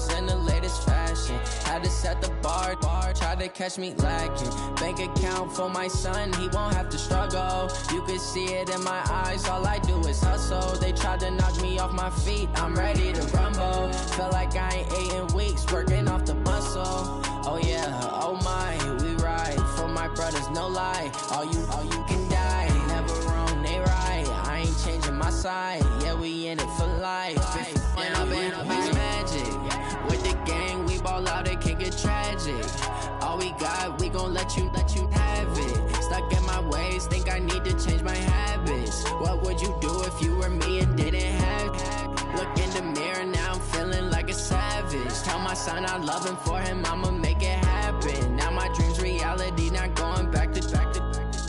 always in the latest fashion. Had to set the bar, try to catch me lacking. Bank account for my son, he won't have to struggle. You can see it in my eyes, all I do is hustle. They tried to knock me off my feet, I'm ready to rumble. Felt like I ain't ate in weeks, working off the muscle. Oh yeah, oh my, we ride for my brothers, no lie. All you can die, never wrong, they right. I ain't changing my side, yeah, we in it for life. When I've been magic, with the gang, we ball out, it can get tragic. All we got, we gon' let you have it. Stuck in my ways, think I need to change my habits. What would you do if you were me and didn't have it? Look in the mirror, now I'm feeling like a savage. Tell my son I love him, for him I'ma make it happen. Now my dream's reality, not going back to.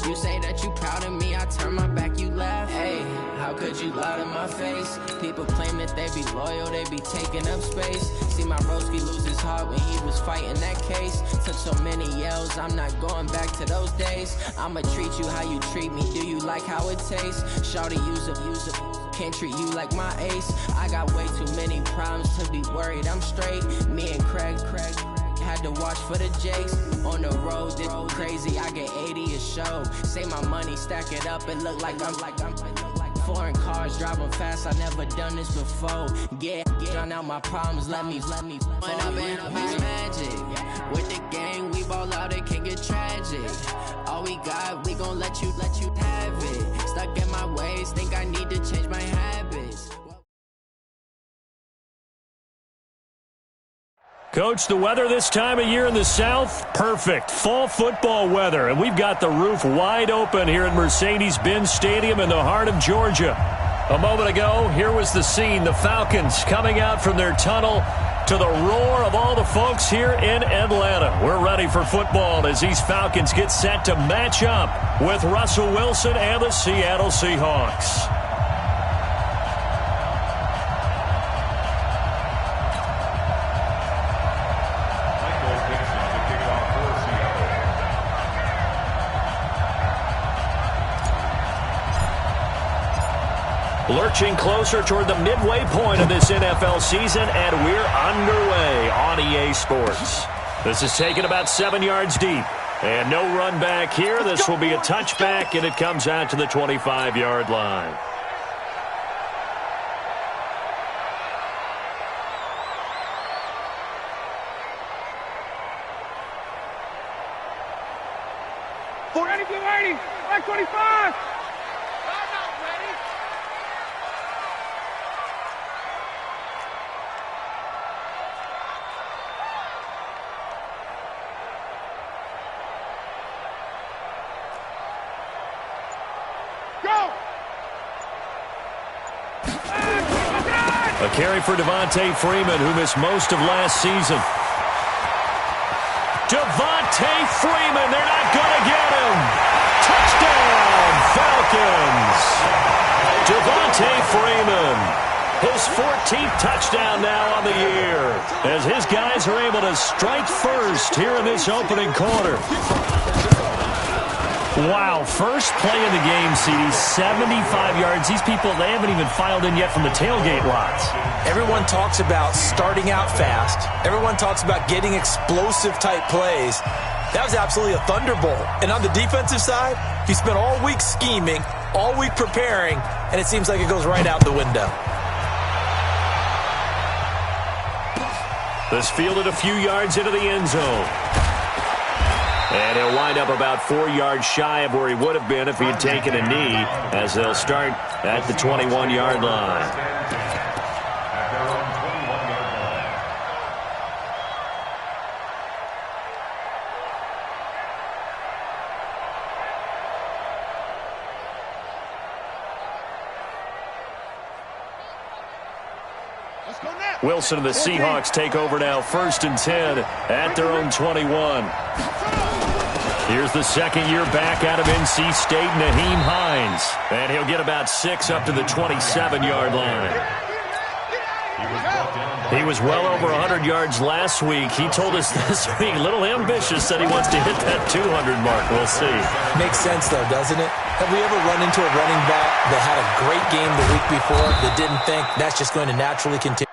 You say that you proud of me, I turn my back, you laugh. Hey, how could you lie to my face? People claim that they be loyal, they be taking up space. See my broski lose his heart when he was fighting that case. Took so many yells, I'm not going back to those days. I'ma treat you how you treat me, do you like how it tastes? Shawty, use up, can't treat you like my ace. I got way too many problems to be worried, I'm straight. Me and Craig had to watch for the Jakes. On the road, this crazy, I get 80 a show. Say my money, stack it up, it look like I'm foreign cars, driving fast, I never done this before. Get drown out my problems, let me When I've been magic, with the gang, we ball out, it can get tragic. All we got, we gon' let you have it. Stuck in my ways, think I need to change my habits. Coach, the weather this time of year in the South, perfect. Fall football weather, and we've got the roof wide open here at Mercedes-Benz Stadium in the heart of Georgia. A moment ago, here was the scene. The Falcons coming out from their tunnel to the roar of all the folks here in Atlanta. We're ready for football as these Falcons get set to match up with Russell Wilson and the Seattle Seahawks. Lurching closer toward the midway point of this NFL season, and we're underway on EA Sports. This is taken about 7 yards deep, and no run back here. This will be a touchback, and it comes out to the 25-yard line. Back 25. A carry for Devontae Freeman, who missed most of last season. Devontae Freeman, they're not going to get him. Touchdown, Falcons. Devontae Freeman, his 14th touchdown now on the year, as his guys are able to strike first here in this opening quarter. Wow, first play of the game, CD, 75 yards. These people, they haven't even filed in yet from the tailgate lots. Everyone talks about starting out fast. Everyone talks about getting explosive-type plays. That was absolutely a thunderbolt. And on the defensive side, he spent all week scheming, all week preparing, and it seems like it goes right out the window. This fielded a few yards into the end zone. And he'll wind up about 4 yards shy of where he would have been if he had taken a knee, as they'll start at the 21-yard line. Wilson and the Seahawks take over now, 1st and 10 at their own 21. Here's the second-year back out of NC State, Nyheim Hines. And he'll get about 6 up to the 27-yard line. He was well over 100 yards last week. He told us this week, a little ambitious, that he wants to hit that 200 mark. We'll see. Makes sense, though, doesn't it? Have we ever run into a running back that had a great game the week before that didn't think that's just going to naturally continue?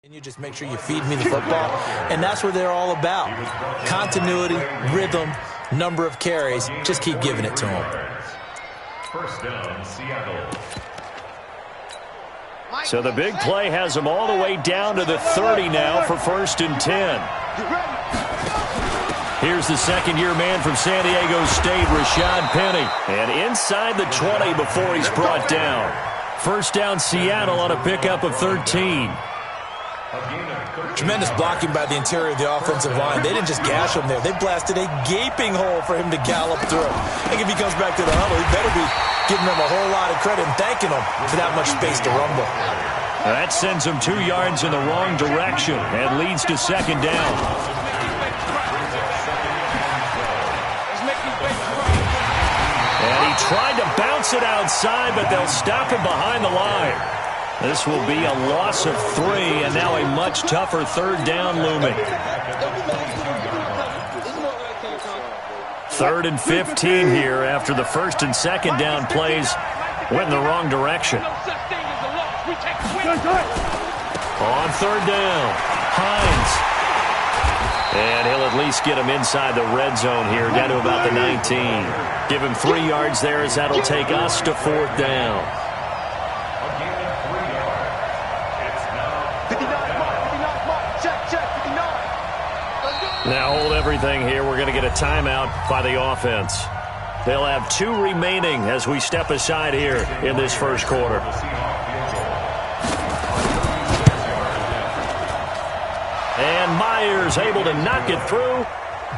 And you just make sure you feed me the football, and that's what they're all about. Continuity, rhythm, number of carries. Just keep giving it to them. First down, Seattle. So the big play has them all the way down to the 30 now for 1st and 10. Here's the second-year man from San Diego State, Rashad Penny. And inside the 20 before he's brought down. First down, Seattle on a pickup of 13. Tremendous blocking by the interior of the offensive line. They didn't just gash him there. They blasted a gaping hole for him to gallop through. I think if he comes back to the huddle, he better be giving them a whole lot of credit and thanking them for that much space to rumble. That sends him 2 yards in the wrong direction and leads to second down. And he tried to bounce it outside, but they'll stop him behind the line. This will be a loss of 3, and now a much tougher 3rd down looming. 3rd and 15 here after the 1st and 2nd down plays went in the wrong direction. On 3rd down, Hines. And he'll at least get him inside the red zone here, down to about the 19. Give him 3 yards there as that'll take us to 4th down. Now hold everything here. We're going to get a timeout by the offense. They'll have 2 remaining as we step aside here in this first quarter. And Myers able to knock it through.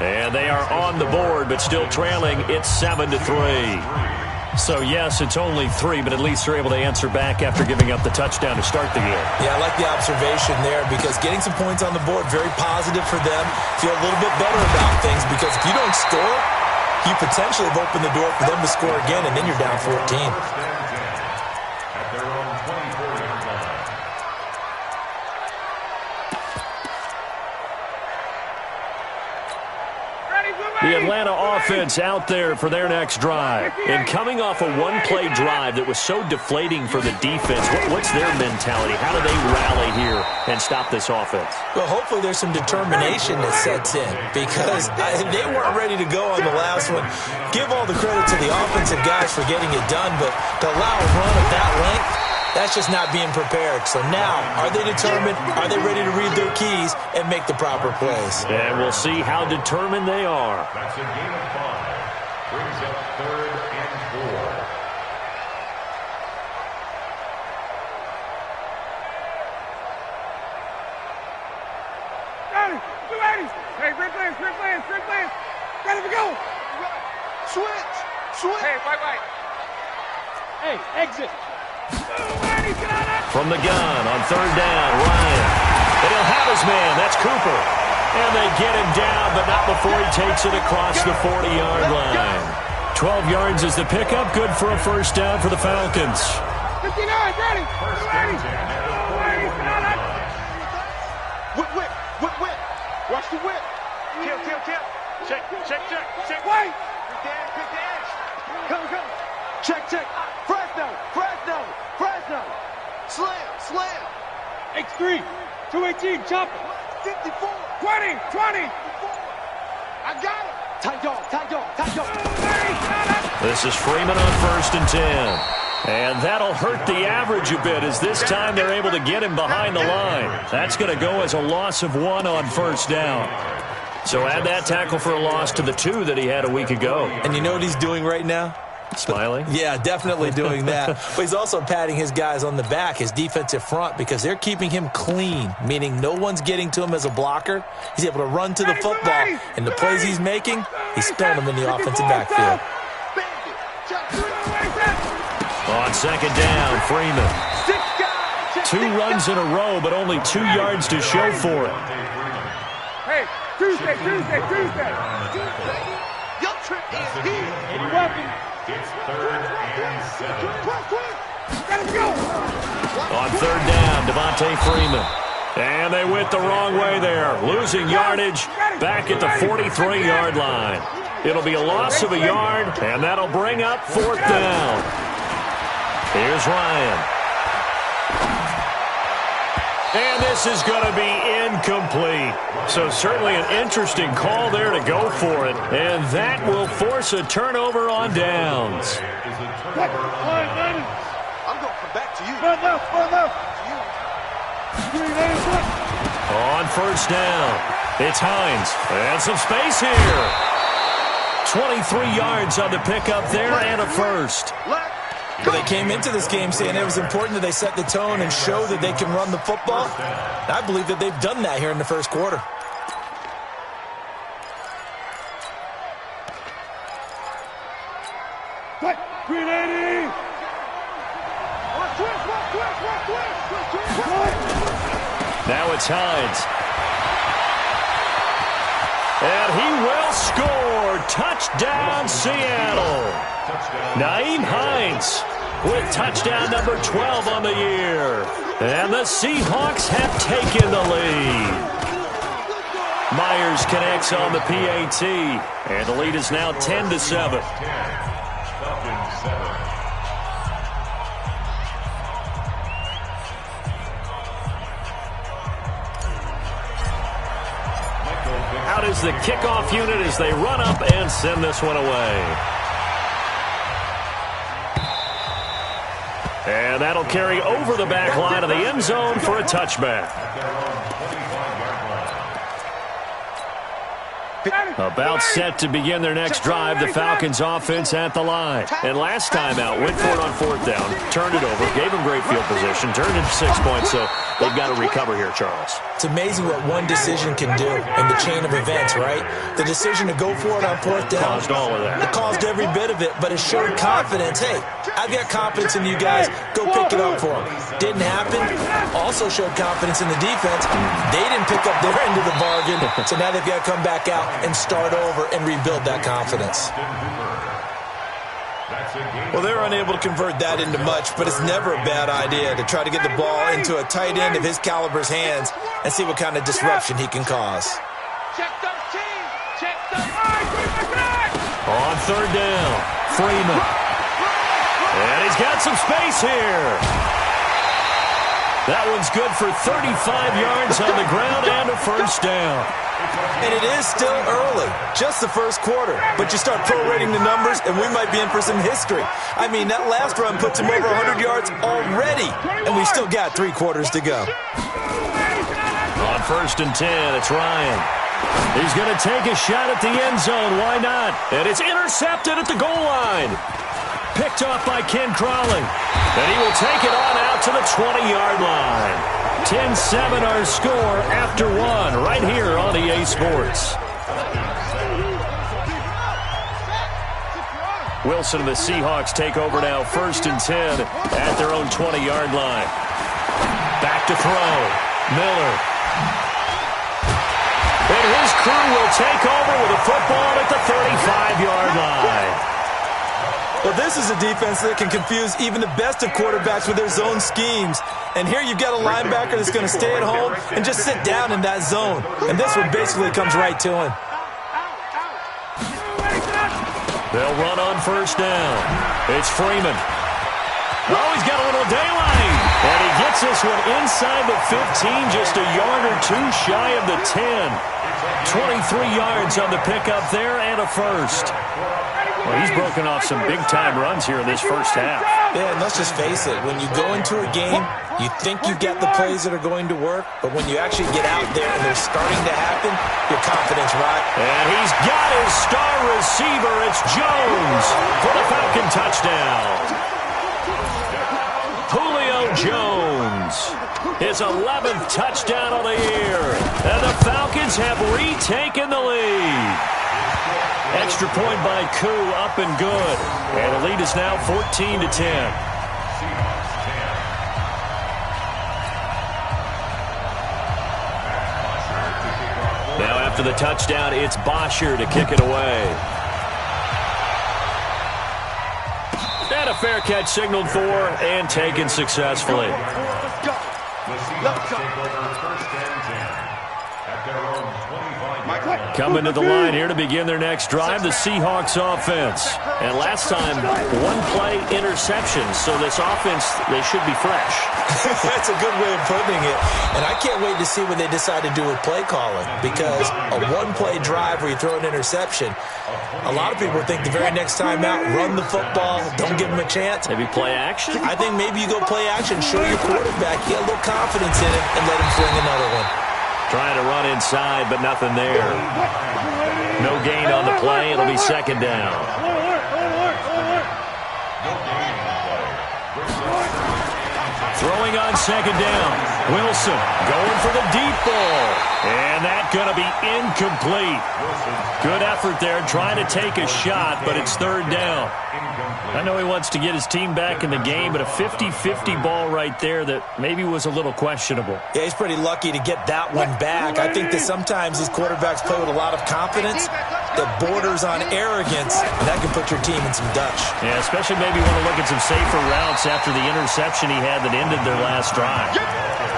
And they are on the board, but still trailing. It's 7-3. So, yes, it's only 3, but at least they're able to answer back after giving up the touchdown to start the game. Yeah, I like the observation there because getting some points on the board, very positive for them. Feel a little bit better about things because if you don't score, you potentially have opened the door for them to score again, and then you're down 14. The Atlanta offense out there for their next drive. And coming off a one-play drive that was so deflating for the defense, what's their mentality? How do they rally here and stop this offense? Well, hopefully there's some determination that sets in because they weren't ready to go on the last one. Give all the credit to the offensive guys for getting it done, but to allow a run of that length, that's just not being prepared. So now, are they determined? Are they ready to read their keys and make the proper plays? And we'll see how determined they are. That's a gain of 5. Brings up 3rd and 4. Hey, red lance. Ready to go. Switch. Hey, right. Hey, exit. From the gun on 3rd down, Ryan. And he'll have his man. That's Cooper. And they get him down, but not before he takes it across the 40-yard line. 12 yards is the pickup. Good for a first down for the Falcons. 59, ready. Whip. Watch the whip. Kill. Check. Wait. Quick dash. Go. Check. Fresno. Slam. X3. 218. Chopper. 54. 20. I got it. Tight dog. This is Freeman on 1st and 10. And that'll hurt the average a bit as this time they're able to get him behind the line. That's going to go as a loss of 1 on 1st down. So add that tackle for a loss to the 2 that he had a week ago. And you know what he's doing right now? Smiling? Yeah, definitely doing that. But he's also patting his guys on the back, his defensive front, because they're keeping him clean, meaning no one's getting to him as a blocker. He's able to run to the football, and the plays he's making, he's spelling them in the offensive backfield. On 2nd down, Freeman. 2 runs in a row, but only 2 yards to show for it. Hey, Tuesday. Your trip is here. Any weapon. It's 3rd and 7. Gotta go. On 3rd down, Devontae Freeman. And they went the wrong way there. Losing yardage back at the 43-yard line. It'll be a loss of a yard, and that'll bring up 4th down. Here's Ryan. And this is going to be incomplete. So certainly an interesting call there to go for it. And that will force a turnover on downs. I'm going to come back to you. Run left. On first down, it's Hines. And some space here. 23 yards on the pickup there and a first. Well, they came into this game saying it was important that they set the tone and show that they can run the football. I believe that they've done that here in the first quarter. Now it's Hines. And he will score. Touchdown, Seattle. Nyheim Hines with touchdown number 12 on the year. And the Seahawks have taken the lead. Myers connects on the PAT. And the lead is now 10-7. Out is the kickoff unit as they run up and send this one away. And that'll carry over the back line of the end zone for a touchback. About set to begin their next drive, the Falcons offense at the line. And last time out, went for it on fourth down, turned it over, gave them great field position, turned it to 6 points, so they've got to recover here, Charles. It's amazing what one decision can do in the chain of events, right? The decision to go for it on fourth down. Caused all of that. It caused every bit of it, but it showed confidence. Hey, I've got confidence in you guys. Go pick it up for them. Didn't happen. Also showed confidence in the defense. They didn't pick up their end of the bargain, so now they've got to come back out and start over and rebuild that confidence. Well, they're unable to convert that into much, but it's never a bad idea to try to get the ball into a tight end of his caliber's hands and see what kind of disruption he can cause. On third down, Freeman. And he's got some space here. That one's good for 35 yards on the ground and a first down. And it is still early, just the first quarter. But you start prorating the numbers, and we might be in for some history. I mean, that last run puts him over 100 yards already, and we still got 3 quarters to go. On first and 10, it's Ryan. He's going to take a shot at the end zone. Why not? And it's intercepted at the goal line. Picked off by Ken Crawley. And he will take it on out to the 20-yard line. 10-7 our score after one right here on EA Sports. Wilson and the Seahawks take over now, first and 10 at their own 20-yard line. Back to throw. Miller. And his crew will take over with a football at the 35-yard line. Well, this is a defense that can confuse even the best of quarterbacks with their zone schemes. And here you've got a linebacker that's going to stay at home and just sit down in that zone. And this one basically comes right to him. They'll run on first down. It's Freeman. Oh, he's got a little daylight. And he gets this one inside the 15, just a yard or two shy of the 10. 23 yards on the pickup there and a first. Well, he's broken off some big-time runs here in this first half. Yeah, and let's just face it. When you go into a game, you think you've got the plays that are going to work, but when you actually get out there and they're starting to happen, your confidence right. And he's got his star receiver. It's Jones for the Falcon touchdown. Julio Jones, his 11th touchdown of the year. And the Falcons have retaken the lead. Extra point by Koo, up and good. And the lead is now 14-10. Now after the touchdown, it's Bosher to kick it away. And a fair catch signaled for and taken successfully. Let's go. First and 10 at their own 25-yard line. Coming to the line here to begin their next drive, the Seahawks offense. And last time, one-play interception. So this offense, they should be fresh. That's a good way of putting it. And I can't wait to see what they decide to do with play calling, because a one-play drive where you throw an interception, a lot of people think the very next time out, run the football, don't give them a chance. Maybe play action? I think maybe you go play action, show your quarterback, get a little confidence in it, and let him fling another one. Trying to run inside, but nothing there. No gain on the play. It'll be second down. Throwing on second down. Wilson going for the deep ball. And that's going to be incomplete. Good effort there trying to take a shot, but it's third down. I know he wants to get his team back in the game, but a 50-50 ball right there that maybe was a little questionable. Yeah, he's pretty lucky to get that one back. I think that sometimes these quarterbacks play with a lot of confidence that borders on arrogance, and that can put your team in some Dutch. Yeah, especially maybe want to look at some safer routes after the interception he had that ended their last drive.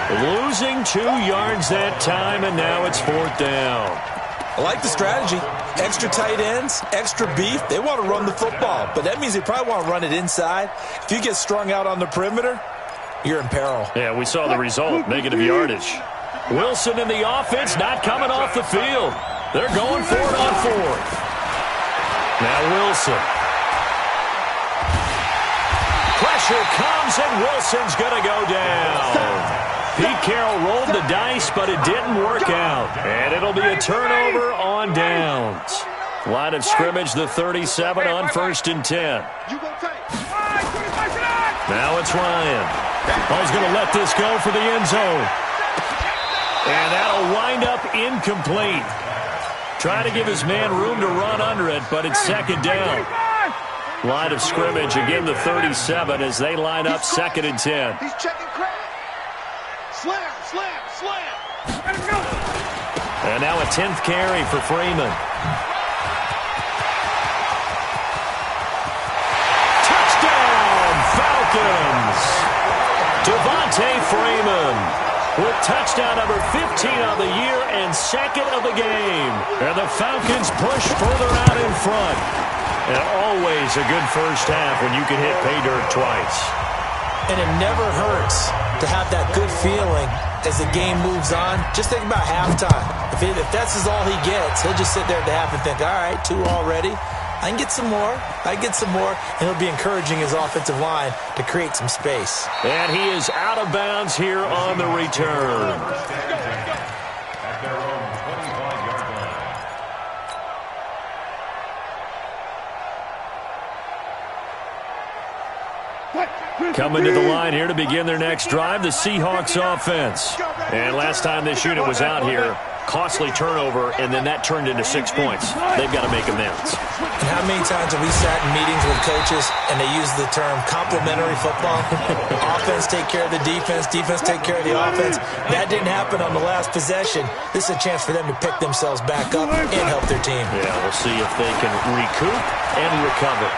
Losing 2 yards that time, and now it's fourth down. I like the strategy. Extra tight ends, extra beef. They want to run the football, but that means they probably want to run it inside. If you get strung out on the perimeter, you're in peril. Yeah, we saw the result, negative yardage. Wilson in the offense not coming off the field. They're going for it on fourth. Now Wilson. Pressure comes, and Wilson's going to go down. Pete Carroll rolled the dice, but it didn't work out. And it'll be a turnover on downs. Line of scrimmage, the 37 on 1st and 10. Now it's Ryan. He's going to let this go for the end zone. And that'll wind up incomplete. Trying to give his man room to run under it, but it's second down. Line of scrimmage, again the 37 as they line up 2nd and 10. He's checking credit. Slam, slam, slam. And now a 10th carry for Freeman. Touchdown, Falcons! Devontae Freeman with touchdown number 15 of the year and 2nd of the game. And the Falcons push further out in front. And always a good first half when you can hit pay dirt twice. And it never hurts to have that good feeling as the game moves on. Just think about halftime. If that's all he gets, he'll just sit there at the half and think, all right, 2 already. I can get some more. I can get some more. And he'll be encouraging his offensive line to create some space. And he is out of bounds here on the return. Coming to the line here to begin their next drive, the Seahawks offense. And last time this unit was out here, costly turnover, and then that turned into 6 points. They've got to make amends. And how many times have we sat in meetings with coaches and they use the term complementary football? Offense take care of the defense, defense take care of the offense. That didn't happen on the last possession. This is a chance for them to pick themselves back up and help their team. Yeah, we'll see if they can recoup and recover.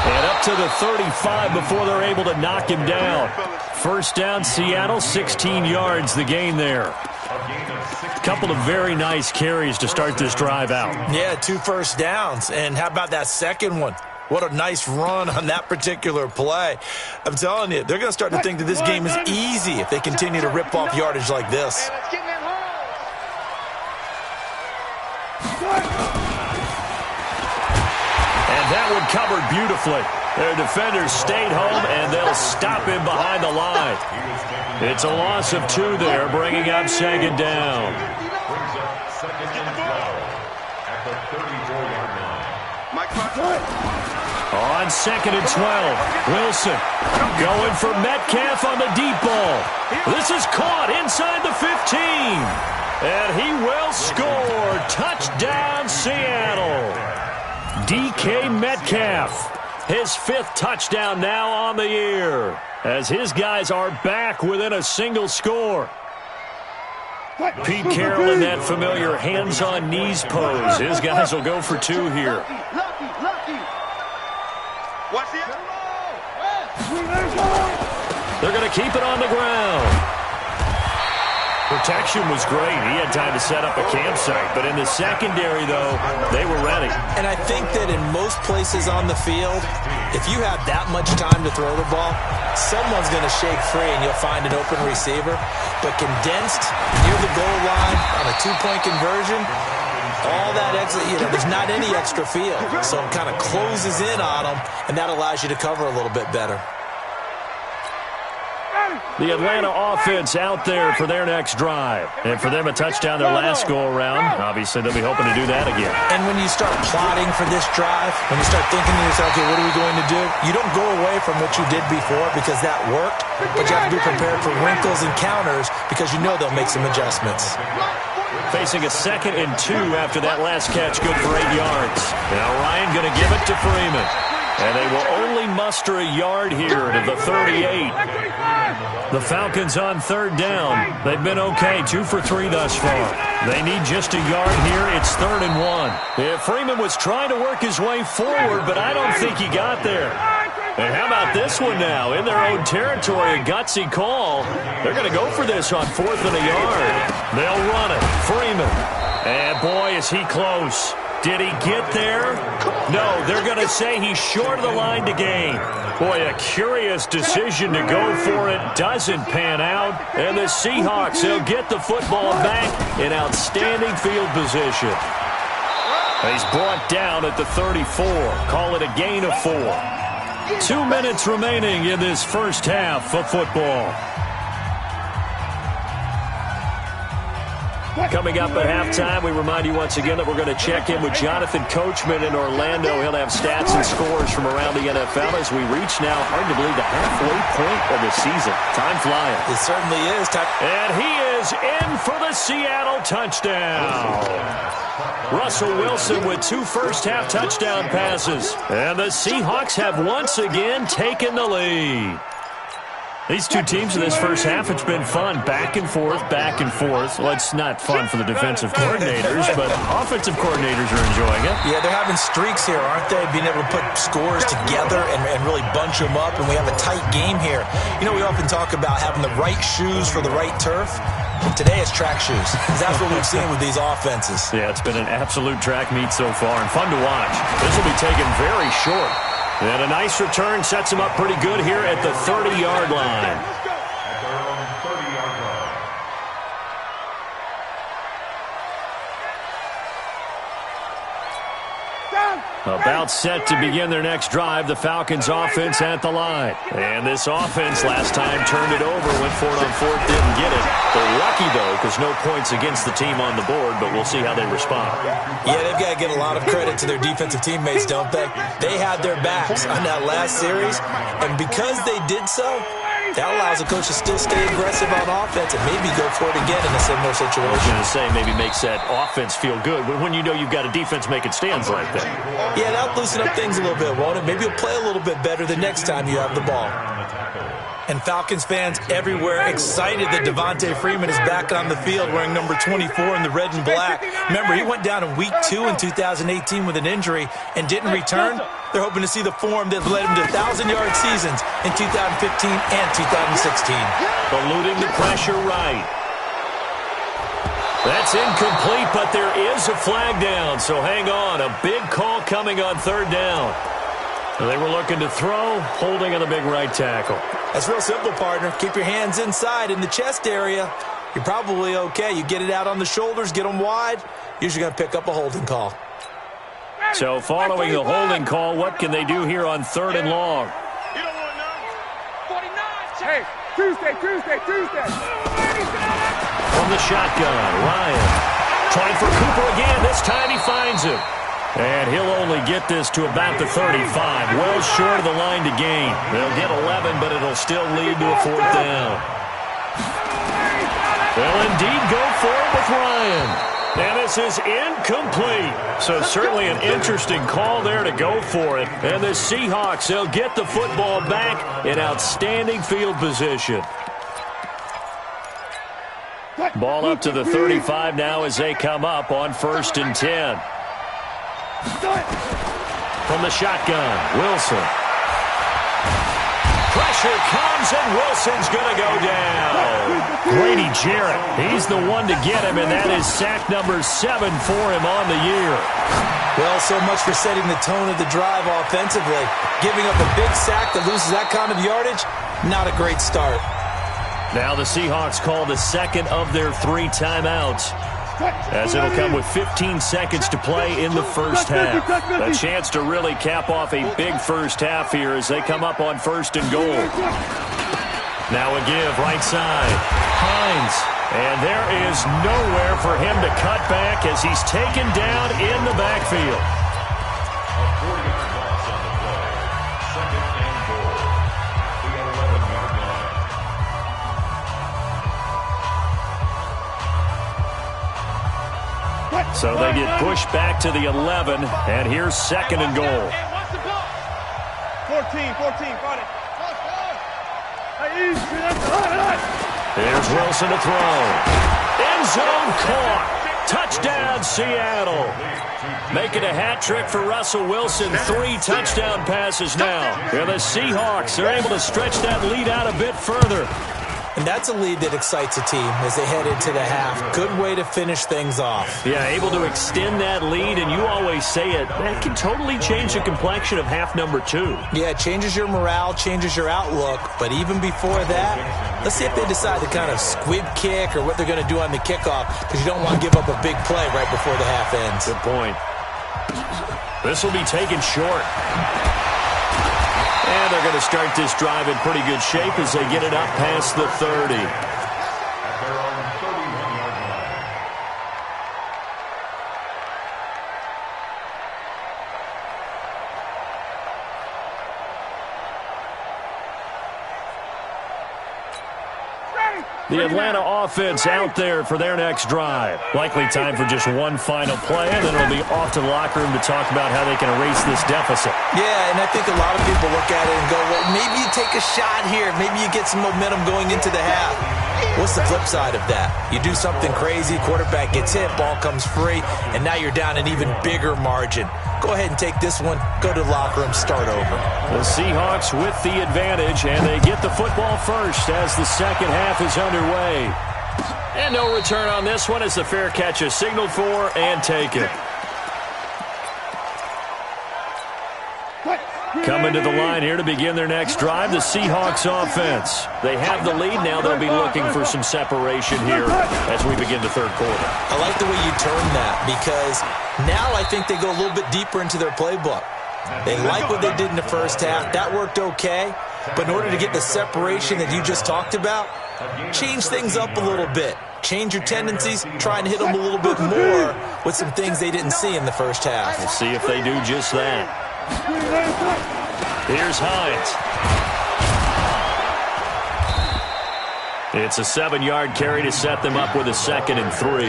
And up to the 35 before they're able to knock him down. First down, Seattle, 16 yards the gain there. A couple of very nice carries to start this drive out. Yeah, 2 first downs. And how about that second one? What a nice run on that particular play. I'm telling you, they're going to start to think that this game is easy if they continue to rip off yardage like this. That one covered beautifully. Their defenders stayed home, and they'll stop him behind the line. It's a loss of 2 there, bringing up 2nd down. On 2nd and 12, Wilson going for Metcalf on the deep ball. This is caught inside the 15. And he will score. Touchdown, Seattle. DK Metcalf, his 5th touchdown now on the year, as his guys are back within a single score. Pete Carroll in that familiar hands-on knees pose. His guys will go for 2 here. They're going to keep it on the ground. Protection was great. He had time to set up a campsite. But in the secondary, though, they were ready. And I think that in most places on the field, if you have that much time to throw the ball, someone's going to shake free and you'll find an open receiver. But condensed near the goal line on a two-point conversion, all that extra, there's not any extra field. So it kind of closes in on them, and that allows you to cover a little bit better. The Atlanta offense out there for their next drive. And for them, a touchdown their last go-around. Obviously, they'll be hoping to do that again. And when you start plotting for this drive, when you start thinking to yourself, okay, what are we going to do? You don't go away from what you did before because that worked, but you have to be prepared for wrinkles and counters because you know they'll make some adjustments. Facing a 2nd and 2 after that last catch, good for 8 yards. Now Ryan going to give it to Freeman. And they will only muster a yard here to the 38. The Falcons on 3rd down. They've been okay, 2 for 3 thus far. They need just a yard here. It's 3rd and 1. Yeah, Freeman was trying to work his way forward, but I don't think he got there. And how about this one now? In their own territory, a gutsy call. They're going to go for this on 4th and a yard. They'll run it. Freeman. And boy, is he close. Did he get there? No, they're going to say he's short of the line to gain. Boy, a curious decision to go for it. Doesn't pan out. And the Seahawks, they'll get the football back in outstanding field position. He's brought down at the 34. Call it a gain of 4. 2 minutes remaining in this first half of football. Coming up at halftime, we remind you once again that we're going to check in with Jonathan Coachman in Orlando. He'll have stats and scores from around the NFL as we reach now, hard to believe, the halfway point of the season. Time flying. It certainly is. And he is in for the Seattle touchdown. Russell Wilson with 2 first-half touchdown passes. And the Seahawks have once again taken the lead. These two teams in this first half, it's been fun. Back and forth, back and forth. Well, it's not fun for the defensive coordinators, but offensive coordinators are enjoying it. Yeah, they're having streaks here, aren't they? Being able to put scores together and really bunch them up, and we have a tight game here. You know, we often talk about having the right shoes for the right turf. Today it's track shoes. That's what we've seen with these offenses. Yeah, it's been an absolute track meet so far, and fun to watch. This will be taken very short. And a nice return sets him up pretty good here at the 30-yard line. About set to begin their next drive, the Falcons offense at the line. And this offense last time turned it over, went for it on 4th, didn't get it. They're lucky, though, because no points against the team on the board, but we'll see how they respond. Yeah, they've got to get a lot of credit to their defensive teammates, don't they? They had their backs on that last series, and because they did so, that allows a coach to still stay aggressive on offense and maybe go for it again in a similar situation. I was going to say maybe makes that offense feel good, but when you know you've got a defense making stands like that. Yeah, that'll loosen up things a little bit, won't it? Maybe you'll play a little bit better the next time you have the ball. And Falcons fans everywhere excited that Devontae Freeman is back on the field wearing number 24 in the red and black. Remember, he went down in Week 2 in 2018 with an injury and didn't return. They're hoping to see the form that led him to 1,000-yard seasons in 2015 and 2016. Eluding the pressure right. That's incomplete, but there is a flag down, so hang on. A big call coming on 3rd down. They were looking to throw, holding on the big right tackle. That's real simple, partner. Keep your hands inside in the chest area. You're probably okay. You get it out on the shoulders, get them wide. Usually going to pick up a holding call. So following the holding call, what can they do here on 3rd and long? You don't want none. 49. Hey, Tuesday. From the shotgun, Ryan trying for Cooper again. This time he finds him. And he'll only get this to about the 35. Well short of the line to gain. They'll get 11, but it'll still lead to a 4th down. They'll indeed go for it with Ryan. And this is incomplete. So certainly an interesting call there to go for it. And the Seahawks, they'll get the football back in outstanding field position. Ball up to the 35 now as they come up on 1st and 10. From the shotgun, Wilson. pressure comes, and Wilson's going to go down. Grady Jarrett, he's the one to get him, and that is sack number 7 for him on the year. Well, so much for setting the tone of the drive offensively. Giving up a big sack that loses that kind of yardage, not a great start. Now the Seahawks call the second of their 3 timeouts, as it'll come with 15 seconds to play in the first half. A chance to really cap off a big first half here as they come up on 1st and goal. Now a give right side. Hines. And there is nowhere for him to cut back as he's taken down in the backfield. A 40-yard loss on the play. 2nd and goal. The 11-yard line. So they get pushed back to the 11, and here's 2nd and goal. 14, got it. There's Wilson to throw. End zone caught. Touchdown, Seattle. Making a hat trick for Russell Wilson. 3 touchdown passes now. And the Seahawks are able to stretch that lead out a bit further. And that's a lead that excites a team as they head into the half. Good way to finish things off. Yeah, able to extend that lead, and you always say it, that can totally change the complexion of half number 2. Yeah, it changes your morale, changes your outlook. But even before that, let's see if they decide to kind of squib kick or what they're going to do on the kickoff, because you don't want to give up a big play right before the half ends. Good point. This will be taken short. And they're going to start this drive in pretty good shape as they get it up past the 30. At their own 31-yard line. The Atlanta offense out there for their next drive. Likely time for just one final play, and then it'll be off to the locker room to talk about how they can erase this deficit. Yeah, and I think a lot of people look at it and go, well, maybe you take a shot here. Maybe you get some momentum going into the half. What's the flip side of that? You do something crazy, quarterback gets hit, ball comes free, and now you're down an even bigger margin. Go ahead and take this one, go to the locker room, start over. The Seahawks with the advantage, and they get the football first as the second half is underway. And no return on this one as the fair catch is signaled for and taken. Coming to the line here to begin their next drive, the Seahawks offense. They have the lead. Now they'll be looking for some separation here as we begin the third quarter. I like the way you turn that because now I think they go a little bit deeper into their playbook. They like what they did in the first half. That worked okay. But in order to get the separation that you just talked about, change things up a little bit. Change your tendencies, try and hit them a little bit more with some things they didn't see in the first half. We'll see if they do just that. Here's Hines. It's a 7-yard carry to set them up with a 2nd and 3.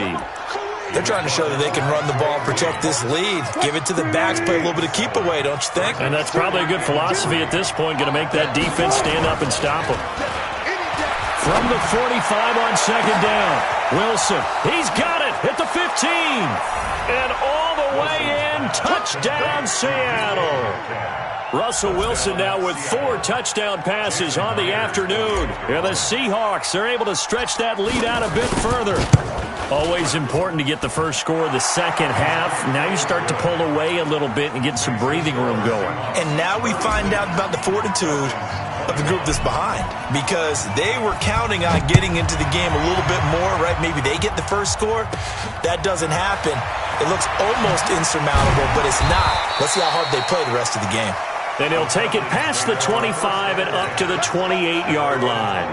They're trying to show that they can run the ball, protect this lead, give it to the backs, play a little bit of keep away, don't you think? And that's probably a good philosophy at this point, going to make that defense stand up and stop them. From the 45 on 2nd down, Wilson, he's got it at the 15. And all the way in, touchdown Seattle. Russell Wilson now with 4 touchdown passes on the afternoon. And the Seahawks are able to stretch that lead out a bit further. Always important to get the first score of the second half. Now you start to pull away a little bit and get some breathing room going. And now we find out about the fortitude of the group that's behind, because they were counting on getting into the game a little bit more, right? Maybe they get the first score. That doesn't happen. It looks almost insurmountable, but it's not. Let's see how hard they play the rest of the game. And he'll take it past the 25 and up to the 28-yard line.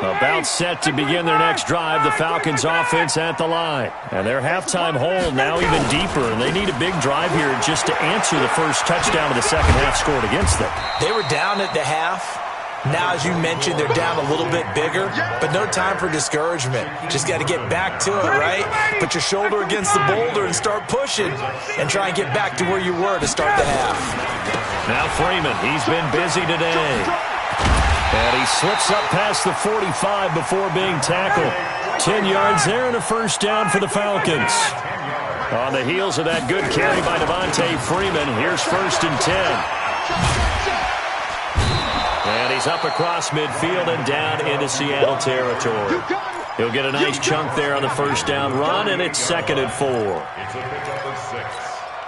About set to begin their next drive, the Falcons offense at the line. And their halftime hole now even deeper, and they need a big drive here just to answer the first touchdown of the second half scored against them. They were down at the half. Now, as you mentioned, they're down a little bit bigger, but no time for discouragement. Just got to get back to it, right? Put your shoulder against the boulder and start pushing and try and get back to where you were to start the half. Now Freeman, he's been busy today. And he slips up past the 45 before being tackled. 10 yards there and a first down for the Falcons. On the heels of that good carry by Devontae Freeman, here's 1st and 10. And he's up across midfield and down into Seattle territory. He'll get a nice chunk there on the 1st down run, and it's 2nd and 4.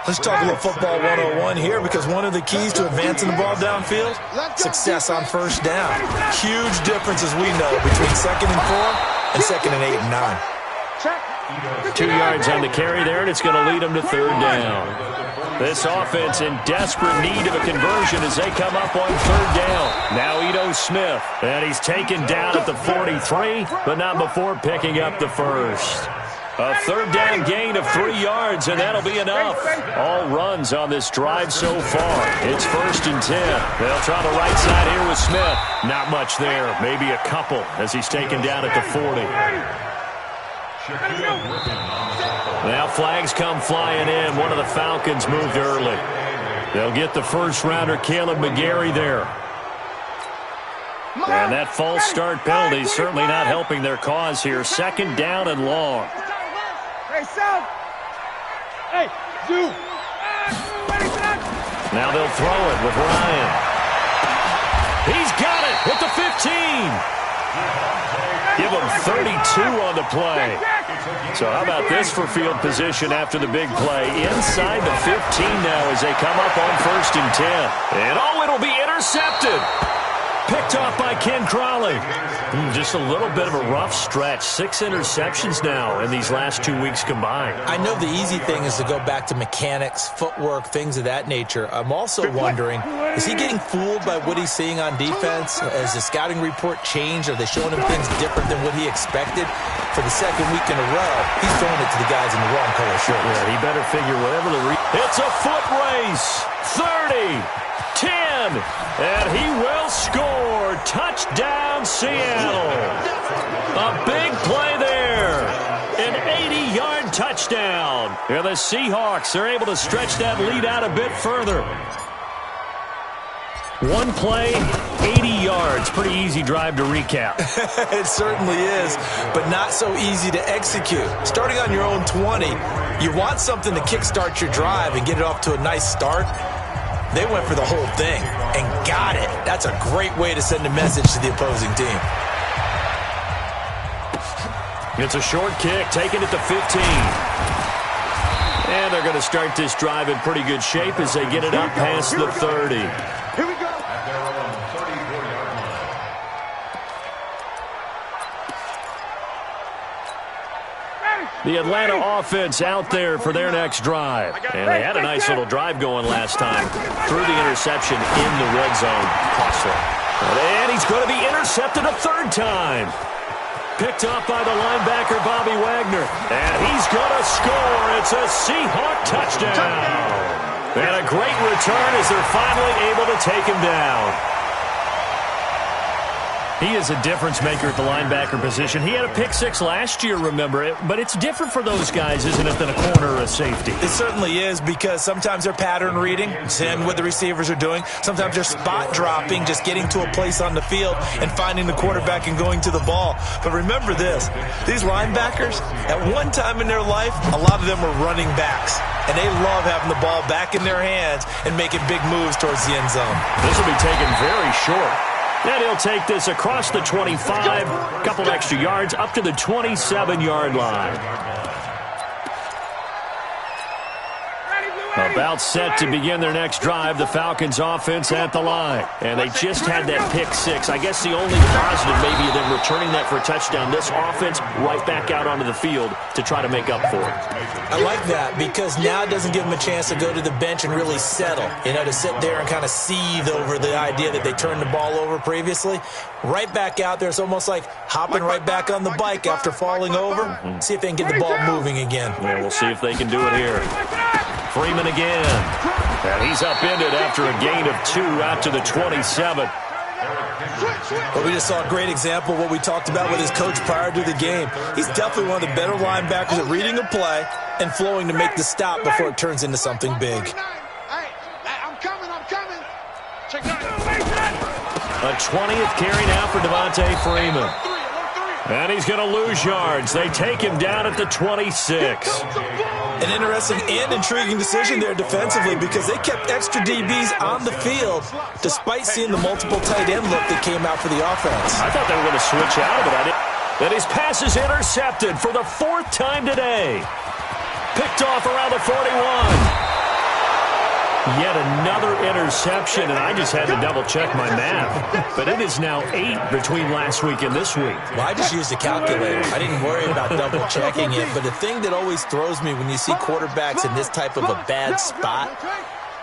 Let's talk a little football 101 here, because one of the keys to advancing the ball downfield, success on 1st down. Huge difference, as we know, between 2nd and 4 and 2nd and 8 and 9. 2 yards on the carry there, and it's going to lead them to 3rd down. This offense in desperate need of a conversion as they come up on 3rd down. Now Ito Smith, and he's taken down at the 43, but not before picking up the 1st. A 3rd down gain of 3 yards, and that'll be enough. All runs on this drive so far. It's 1st and 10. They'll try the right side here with Smith. Not much there, maybe a couple as he's taken down at the 40. Now flags come flying in. One of the Falcons moved early. They'll get the 1st-rounder Caleb McGarry there. And that false start penalty is certainly not helping their cause here. 2nd down and long. Now they'll throw it with Ryan. He's got it at the 15. Give him 32 on the play. So how about this for field position after the big play? Inside the 15 now as they come up on 1st and 10. And it'll be intercepted. Picked off by Ken Crawley. Just a little bit of a rough stretch. 6 interceptions now in these last 2 weeks combined. I know the easy thing is to go back to mechanics, footwork, things of that nature. I'm also wondering, is he getting fooled by what he's seeing on defense? Has the scouting report changed? Are they showing him things different than what he expected? For the 2nd week in a row, he's throwing it to the guys in the wrong color shirts. Yeah, he better figure whatever the It's a foot race. 30. 10, and he will score. Touchdown, Seattle. A big play there. An 80-yard touchdown. And the Seahawks are able to stretch that lead out a bit further. One play, 80 yards. Pretty easy drive to recap. It certainly is, but not so easy to execute. Starting on your own 20, you want something to kickstart your drive and get it off to a nice start. They went for the whole thing and got it. That's a great way to send a message to the opposing team. It's a short kick, taken at the 15. And they're going to start this drive in pretty good shape as they get it up past the 30. Here we go. At their own 34-yard line. The Atlanta offense out there for their next drive. And they had a nice little drive going last time. Threw the interception in the red zone. Costly. And he's going to be intercepted a 3rd time. Picked up by the linebacker, Bobby Wagner. And he's going to score. It's a Seahawk touchdown. And a great return as they're finally able to take him down. He is a difference maker at the linebacker position. He had a pick 6 last year, remember it. But it's different for those guys, isn't it, than a corner or a safety? It certainly is, because sometimes they're pattern reading, seeing what the receivers are doing. Sometimes they're spot dropping, just getting to a place on the field and finding the quarterback and going to the ball. But remember this, these linebackers, at one time in their life, a lot of them were running backs. And they love having the ball back in their hands and making big moves towards the end zone. This will be taken very short. And he'll take this across the 25, a couple extra yards, up to the 27-yard line. About set to begin their next drive, the Falcons offense at the line. And they just had that pick 6. I guess the only positive maybe of them returning that for a touchdown. This offense right back out onto the field to try to make up for it. I like that, because now it doesn't give them a chance to go to the bench and really settle. You know, to sit there and kind of seethe over the idea that they turned the ball over previously. Right back out there, it's almost like hopping right back on the bike after falling over. See if they can get the ball moving again. Yeah, we'll see if they can do it here. Freeman again. And he's upended after a gain of 2 out to the 27. Well, we just saw a great example of what we talked about with his coach prior to the game. He's definitely one of the better linebackers at reading a play and flowing to make the stop before it turns into something big. I'm coming. A 20th carry now for Devontae Freeman. And he's going to lose yards. They take him down at the 26. An interesting and intriguing decision there defensively because they kept extra DBs on the field despite seeing the multiple tight end look that came out for the offense. I thought they were going to switch out of it. Then his pass is intercepted for the 4th time today. Picked off around the 41. Yet another interception, and I just had to double-check my math. But it is now 8 between last week and this week. Well, I just used a calculator. I didn't worry about double-checking it. But the thing that always throws me when you see quarterbacks in this type of a bad spot,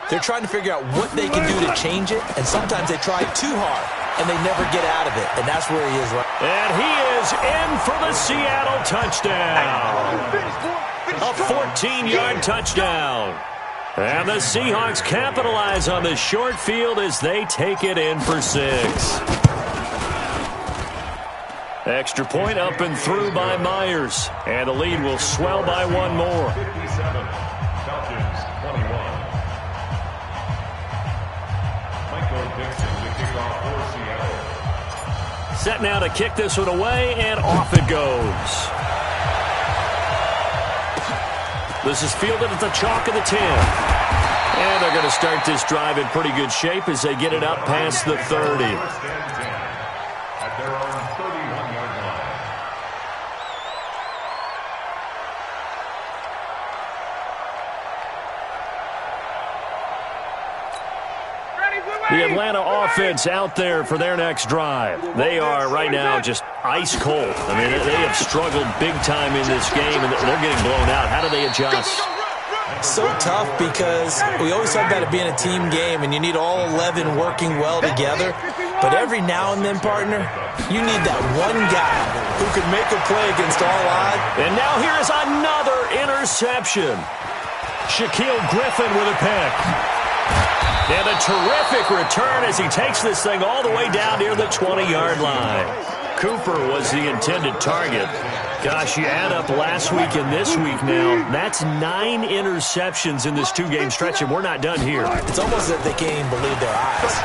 they're trying to figure out what they can do to change it, and sometimes they try too hard, and they never get out of it. And that's where he is right now. And he is in for the Seattle touchdown. A 14-yard touchdown. And the Seahawks capitalize on the short field as they take it in for 6. Extra point up and through by Myers. And the lead will swell by 1 more. 57, Falcons 21. Michael Dixon to kick off for Seattle. Set now to kick this one away, and off it goes. This is fielded at the chalk of the 10. And they're going to start this drive in pretty good shape as they get it up past the 30. At their own 31-yard line. The Atlanta offense out there for their next drive. They are right now just ice cold. I mean, they have struggled big time in this game, and they're getting blown out. How do they adjust? So tough because we always talk about it being a team game, and you need all 11 working well together. But every now and then, partner, you need that one guy who can make a play against all odds. And now here is another interception. Shaquille Griffin with a pick. And a terrific return as he takes this thing all the way down near the 20-yard line. Cooper was the intended target. Gosh, you add up last week and this week now, that's 9 interceptions in this 2-game stretch, and we're not done here. It's almost as if they can't even believe their eyes.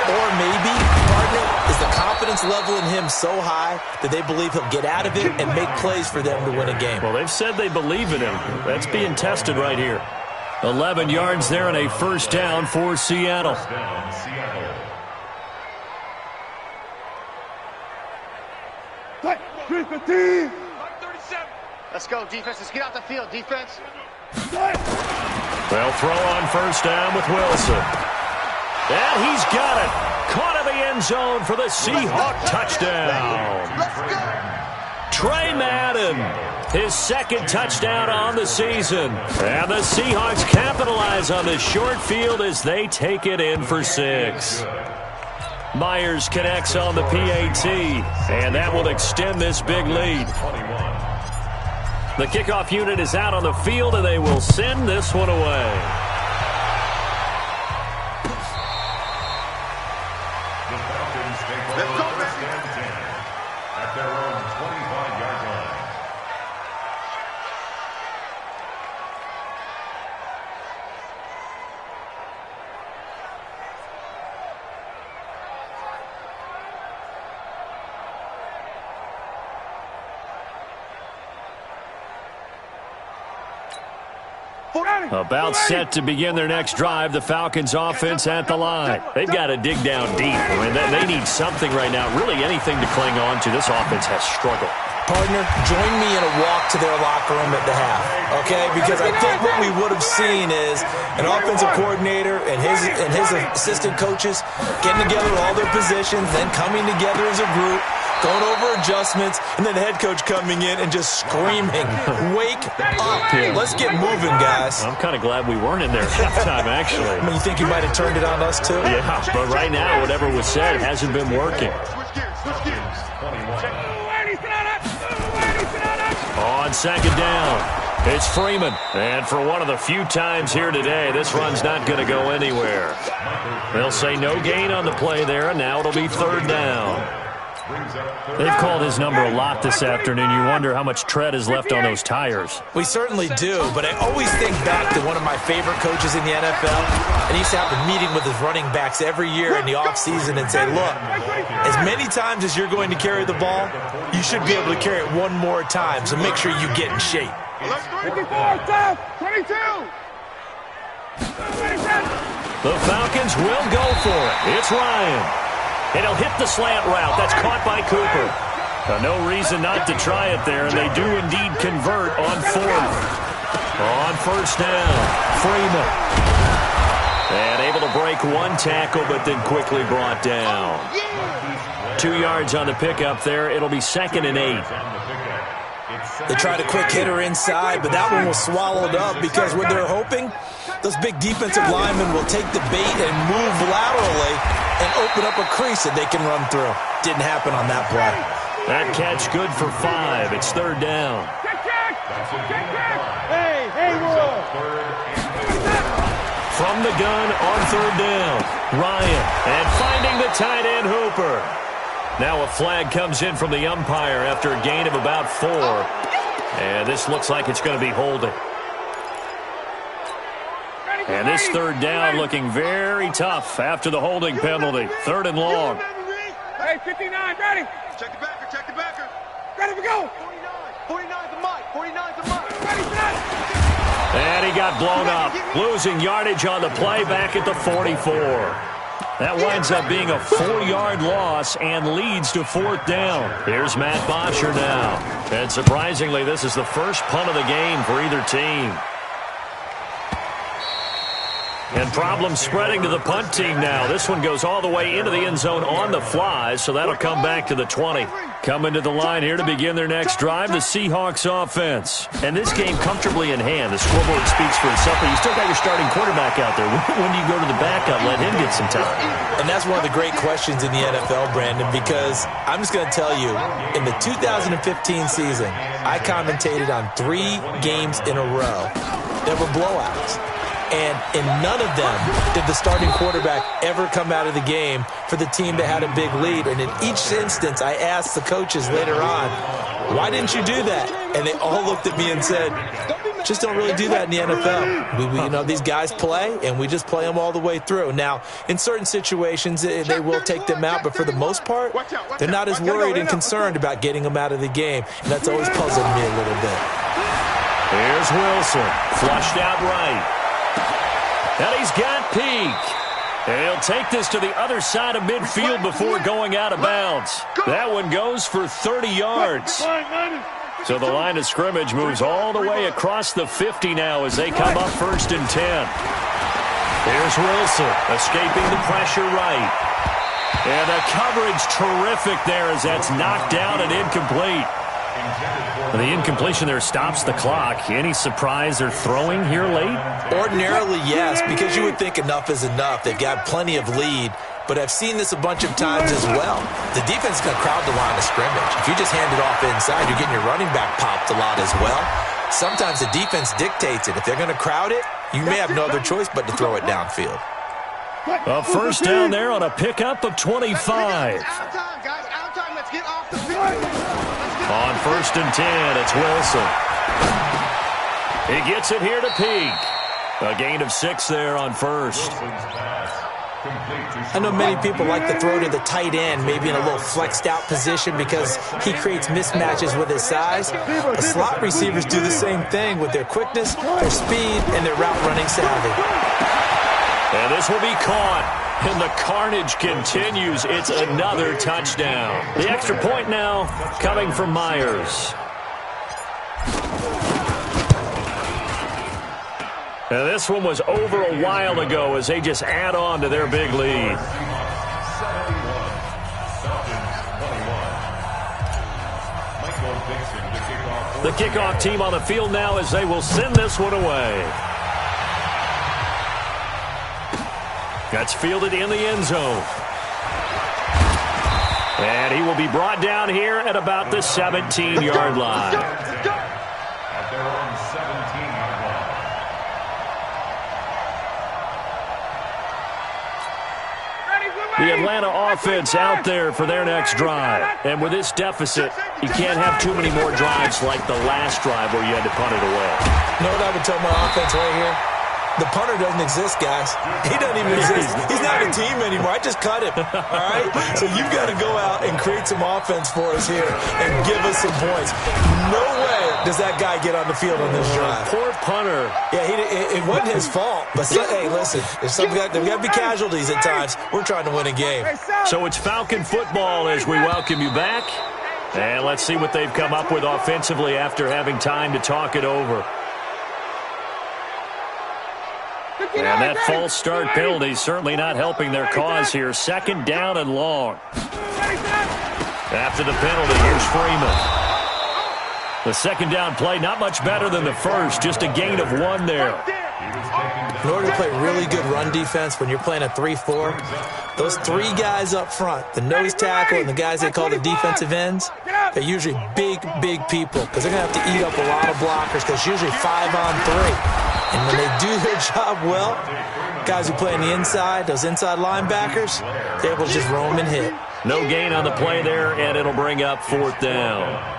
Or maybe, partner, is the confidence level in him so high that they believe he'll get out of it and make plays for them to win a game. Well, they've said they believe in him. That's being tested right here. 11 yards there and a first down for Seattle. First down, Seattle. Let's go, defense. Let's get out the field, defense. They'll throw on first down with Wilson. And he's got it. Caught in the end zone for the Seahawk touchdown. Trey Madden, his 2nd touchdown on the season. And the Seahawks capitalize on the short field as they take it in for 6. Myers connects on the PAT, and that will extend this big lead. The kickoff unit is out on the field, and they will send this one away. The Falcons take over first and 10 at their own 25-yard line. About set to begin their next drive, the Falcons offense at the line. They've got to dig down deep. I mean, they need something right now, really anything to cling on to. This offense has struggled. Partner, join me in a walk to their locker room at the half, okay? Because I think what we would have seen is an offensive coordinator and his assistant coaches getting together all their positions, then coming together as a group, going over adjustments, and then the head coach coming in and just screaming, wake up. Let's get moving, guys. I'm kind of glad we weren't in there at halftime, actually. I mean, you think you might have turned it on us, too? Yeah, but right now, whatever was said hasn't been working. On 2nd down, it's Freeman. And for one of the few times here today, this run's not going to go anywhere. They'll say no gain on the play there, and now it'll be 3rd down. They've called his number a lot this afternoon. You wonder how much tread is left on those tires. We certainly do, but I always think back to one of my favorite coaches in the NFL, and he used to have a meeting with his running backs every year in the offseason and say, look, as many times as you're going to carry the ball, you should be able to carry it one more time, so make sure you get in shape. 54, 22. The Falcons will go for it. It's Ryan. And he'll hit the slant route. That's caught by Cooper. No reason not to try it there, and they do indeed convert on fourth. On first down, Freeman. And able to break one tackle, but then quickly brought down. 2 yards on the pickup there. It'll be 2nd and 8. They tried a quick hitter inside, but that one was swallowed up because what they're hoping, those big defensive linemen will take the bait and move laterally and open up a crease that they can run through. Didn't happen on that play. That catch good for 5. It's 3rd down. Hey, Will. From the gun on 3rd down, Ryan. And finding the tight end, Hooper. Now a flag comes in from the umpire after a gain of about 4. And this looks like it's going to be holding. And this 3rd down looking very tough after the holding penalty. 3rd and long. Hey, 59, ready. Check the backer. Ready to go. 49's the mic. 49's the mic. Ready, set. And he got blown up, losing yardage on the play back at the 44. That winds up being a 4-yard loss and leads to 4th down. Here's Matt Bosher now. And surprisingly, this is the first punt of the game for either team. And problems spreading to the punt team now. This one goes all the way into the end zone on the fly, so that'll come back to the 20. Coming to the line here to begin their next drive, the Seahawks offense. And this game comfortably in hand. The scoreboard speaks for itself, but you still got your starting quarterback out there. When do you go to the backup, let him get some time? And that's one of the great questions in the NFL, Brandon, because I'm just going to tell you, in the 2015 season, I commentated on 3 games in a row. There were blowouts. And in none of them did the starting quarterback ever come out of the game for the team that had a big lead. And in each instance, I asked the coaches later on, why didn't you do that? And they all looked at me and said, just don't really do that in the NFL. These guys play, and we just play them all the way through. Now, in certain situations, they will take them out, but for the most part, they're not as worried and concerned about getting them out of the game. And that's always puzzled me a little bit. Here's Wilson, flushed out right. And he's got Peak. And he'll take this to the other side of midfield before going out of bounds. That one goes for 30 yards. So the line of scrimmage moves all the way across the 50 now as they come up 1st and 10. Here's Wilson, escaping the pressure right. And the coverage terrific there as that's knocked down and incomplete. The incompletion there stops the clock. Any surprise they're throwing here late? Ordinarily, yes, because you would think enough is enough. They've got plenty of lead, but I've seen this a bunch of times as well. The defense is going to crowd the line of scrimmage. If you just hand it off inside, you're getting your running back popped a lot as well. Sometimes the defense dictates it. If they're going to crowd it, you may have no other choice but to throw it downfield. A first down there on a pickup of 25. Out of time, guys. Out of time. Let's get off the field. On 1st and 10, it's Wilson. He gets it here to Peak. A gain of 6 there on 1st. I know many people like to throw to the tight end, maybe in a little flexed out position because he creates mismatches with his size. But slot receivers do the same thing with their quickness, their speed, and their route running savvy. And this will be caught. And the carnage continues. It's another touchdown. The extra point now coming from Myers. And this one was over a while ago as they just add on to their big lead. The kickoff team on the field now as they will send this one away. That's fielded in the end zone. And he will be brought down here at about the 17-yard line. At their own 17-yard line. Ready, The Atlanta offense out there for their next drive. And with this deficit, you can't have too many more drives like the last drive where you had to punt it away. You know what I would tell my offense right here? The punter doesn't exist, guys. He doesn't even exist. He's not a team anymore. I just cut him, all right? So you've got to go out and create some offense for us here and give us some points. No way does that guy get on the field on this drive. Poor punter. Yeah, it wasn't his fault. But, hey, listen, there's got to be casualties at times. We're trying to win a game. So it's Falcon football as we welcome you back. And let's see what they've come up with offensively after having time to talk it over. And that false start penalty certainly not helping their cause here. Second down and long. After the penalty, here's Freeman. The second down play, not much better than the first, just a gain of 1 there. In order to play really good run defense when you're playing a 3-4, those 3 guys up front, the nose tackle and the guys they call the defensive ends, they're usually big people because they're going to have to eat up a lot of blockers because it's usually 5-on-3. And when they do their job well, guys who play on the inside, those inside linebackers, they're able to just roam and hit. No gain on the play there, and it'll bring up 4th down.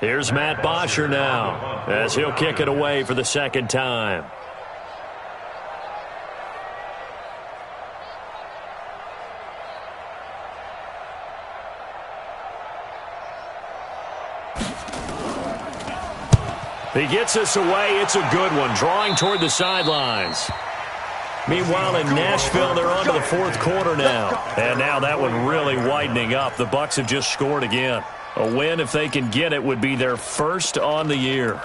Here's Matt Bosher now as he'll kick it away for the second time. He gets us away. It's a good one, drawing toward the sidelines. Meanwhile, in Nashville, they're on to the 4th quarter now. And now that one really widening up. The Bucs have just scored again. A win, if they can get it, would be their first on the year.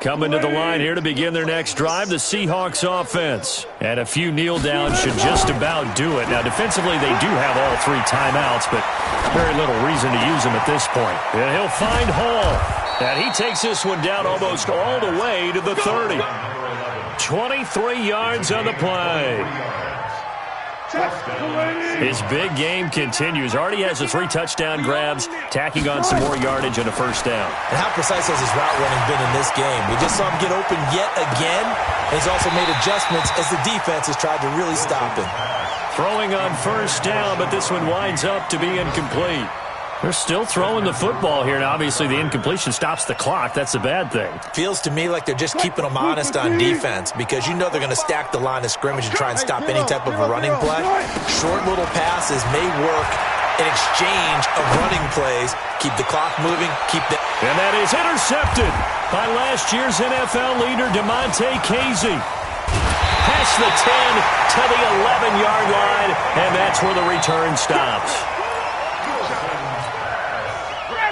Coming to the line here to begin their next drive, the Seahawks offense. And a few kneel downs should just about do it. Now, defensively, they do have all 3 timeouts, but very little reason to use them at this point. And he'll find Hall. And he takes this one down almost all the way to the 30. 23 yards on the play. His big game continues. Already has the 3 touchdown grabs, tacking on some more yardage and a first down. And how precise has his route running been in this game? We just saw him get open yet again. And he's also made adjustments as the defense has tried to really stop him. Throwing on first down, but this one winds up to be incomplete. They're still throwing the football here, and obviously the incompletion stops the clock. That's a bad thing. Feels to me like they're just keeping them honest on defense because you know they're going to stack the line of scrimmage and try and stop any type of a running play. Short little passes may work in exchange of running plays. Keep the clock moving, keep the... And that is intercepted by last year's NFL leader, DeMonte Casey. Past the 10 to the 11-yard line, and that's where the return stops.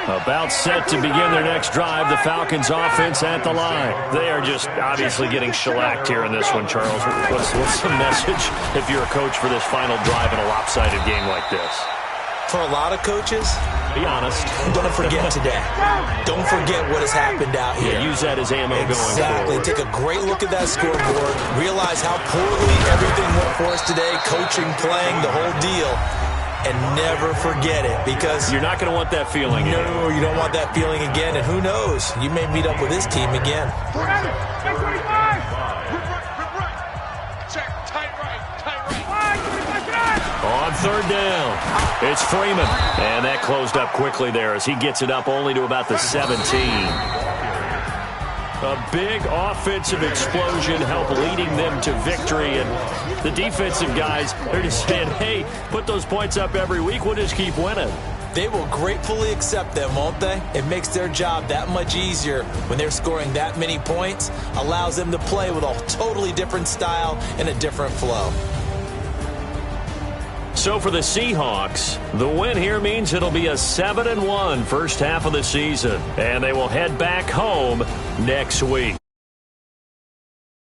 About set to begin their next drive, the Falcons offense at the line. They are just obviously getting shellacked here in this one, Charles. What's the message if you're a coach for this final drive in a lopsided game like this? For a lot of coaches, be honest. Don't forget today. Don't forget what has happened out here. Yeah, use that as ammo going forward. Exactly. Take a great look at that scoreboard. Realize how poorly everything went for us today. Coaching, playing, the whole deal. And never forget it because... You're not going to want that feeling again. No, you don't want that feeling again. And who knows? You may meet up with this team again. On 3rd down, it's Freeman. And that closed up quickly there as he gets it up only to about the 17. A big offensive explosion helped leading them to victory. And the defensive guys, they're just saying, hey, put those points up every week. We'll just keep winning. They will gratefully accept them, won't they? It makes their job that much easier when they're scoring that many points. Allows them to play with a totally different style and a different flow. So for the Seahawks, the win here means it'll be a 7-1 first half of the season. And they will head back home next week.